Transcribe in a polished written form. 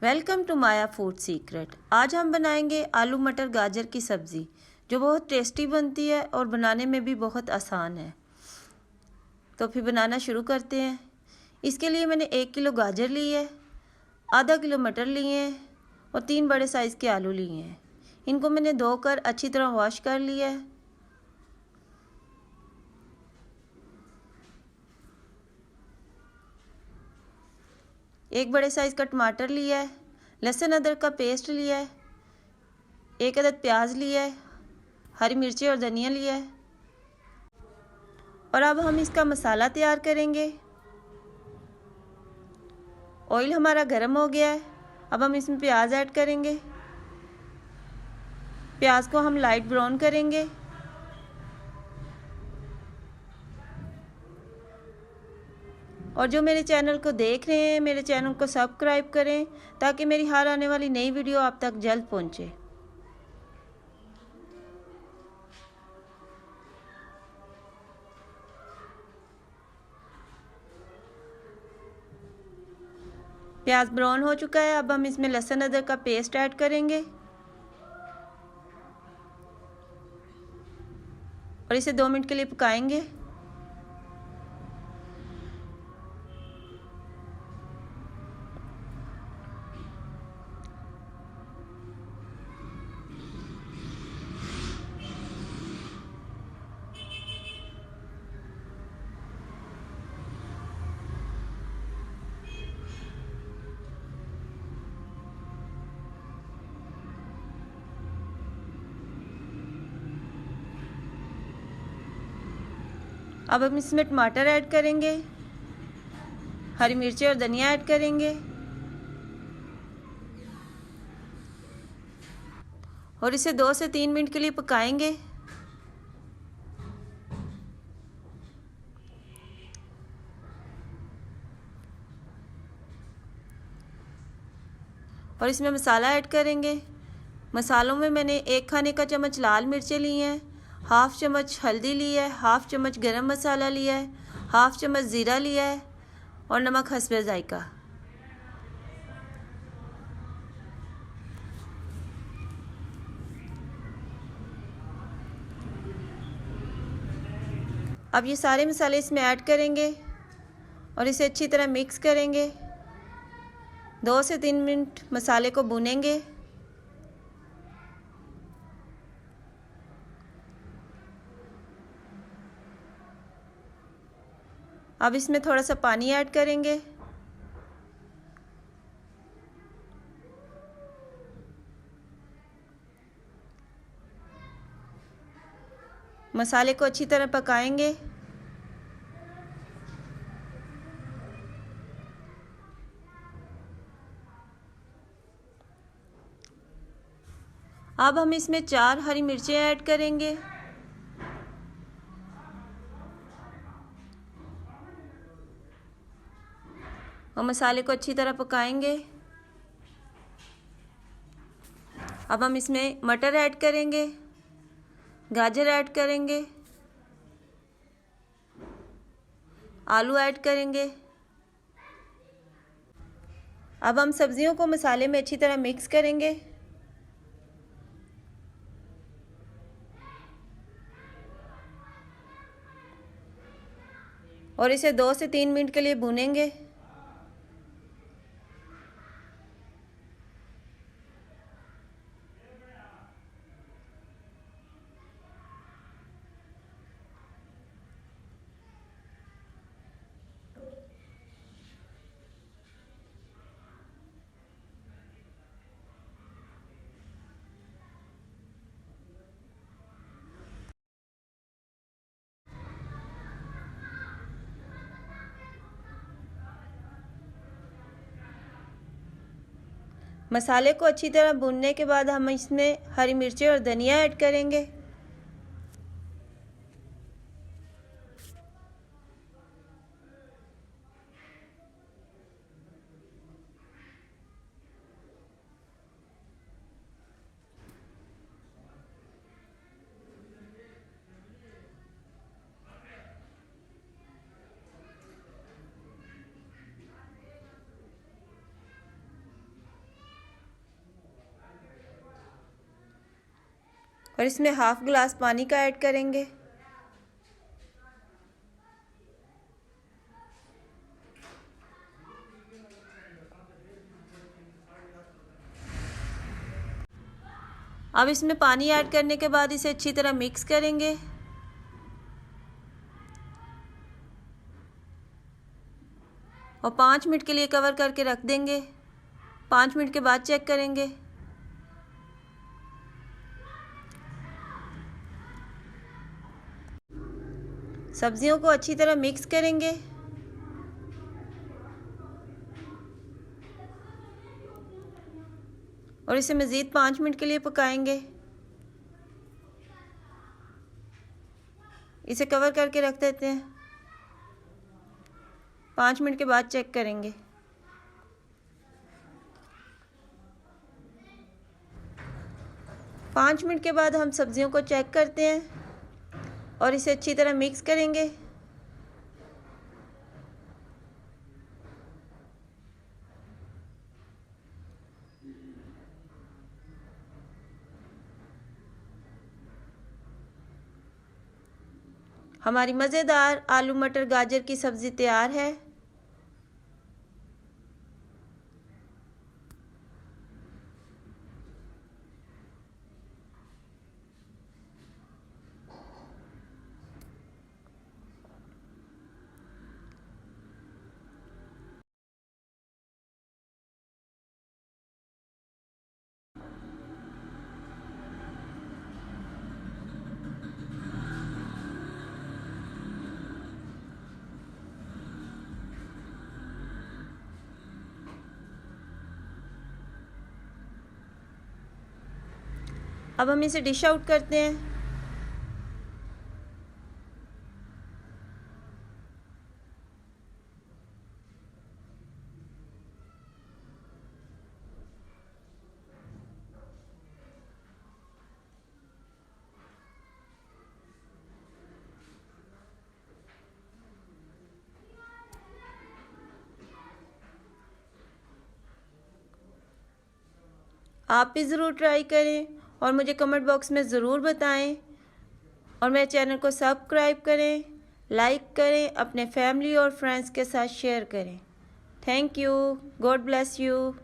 Welcome to Maya food secret. आज हम बनाएंगे आलू मटर गाजर की सब्ज़ी जो बहुत टेस्टी बनती है और बनाने में भी बहुत आसान है। तो फिर बनाना शुरू करते हैं। इसके लिए मैंने 1 किलो गाजर ली है, आधा किलो मटर लिए हैं और 3 बड़े साइज़ के आलू लिए हैं। इनको मैंने धोकर अच्छी तरह वॉश कर लिया है। एक बड़े साइज़ का टमाटर लिया है, लहसुन अदरक का पेस्ट लिया है, 1 अदद प्याज लिया है, हरी मिर्ची और धनिया लिया है। और अब हम इसका मसाला तैयार करेंगे। ऑयल हमारा गर्म हो गया है। अब हम इसमें प्याज ऐड करेंगे। प्याज को हम लाइट ब्राउन करेंगे। और जो मेरे चैनल को देख रहे हैं, मेरे चैनल को सब्सक्राइब करें ताकि मेरी हर आने वाली नई वीडियो आप तक जल्द पहुंचे। प्याज ब्राउन हो चुका है। अब हम इसमें लहसुन अदरक का पेस्ट ऐड करेंगे और इसे 2 मिनट के लिए पकाएंगे। अब हम इसमें टमाटर ऐड करेंगे, हरी मिर्ची और धनिया ऐड करेंगे और इसे 2 से 3 मिनट के लिए पकाएंगे। और इसमें मसाला ऐड करेंगे। मसालों में मैंने 1 खाने का चम्मच लाल मिर्चें ली हैं, हाफ चम्मच हल्दी ली है, हाफ चम्मच गरम मसाला लिया है, हाफ चम्मच ज़ीरा लिया है और नमक हस्बे जायका। अब ये सारे मसाले इसमें ऐड करेंगे और इसे अच्छी तरह मिक्स करेंगे। 2 से 3 मिनट मसाले को भूनेंगे। अब इसमें थोड़ा सा पानी ऐड करेंगे। मसाले को अच्छी तरह पकाएंगे। अब हम इसमें 4 हरी मिर्चें ऐड करेंगे और मसाले को अच्छी तरह पकाएंगे। अब हम इसमें मटर ऐड करेंगे, गाजर ऐड करेंगे, आलू ऐड करेंगे। अब हम सब्जियों को मसाले में अच्छी तरह मिक्स करेंगे। और इसे 2 से 3 मिनट के लिए भूनेंगे। मसाले को अच्छी तरह भूनने के बाद हम इसमें हरी मिर्ची और धनिया ऐड करेंगे। और इसमें हाफ ग्लास पानी का ऐड करेंगे। अब इसमें पानी ऐड करने के बाद इसे अच्छी तरह मिक्स करेंगे। और 5 मिनट के लिए कवर करके रख देंगे। 5 मिनट के बाद चेक करेंगे। सब्जियों को अच्छी तरह मिक्स करेंगे। और इसे मज़ीद 5 मिनट के लिए पकाएंगे। इसे कवर करके रख देते हैं। 5 मिनट के बाद चेक करेंगे। पाँच मिनट के बाद हम सब्जियों को चेक करते हैं और इसे अच्छी तरह मिक्स करेंगे। हमारी मज़ेदार आलू मटर गाजर की सब्ज़ी तैयार है। अब हम इसे डिश आउट करते हैं। आप भी ज़रूर ट्राई करें और मुझे कमेंट बॉक्स में ज़रूर बताएं। और मेरे चैनल को सब्सक्राइब करें, लाइक करें, अपने फैमिली और फ्रेंड्स के साथ शेयर करें। Thank you. God bless you.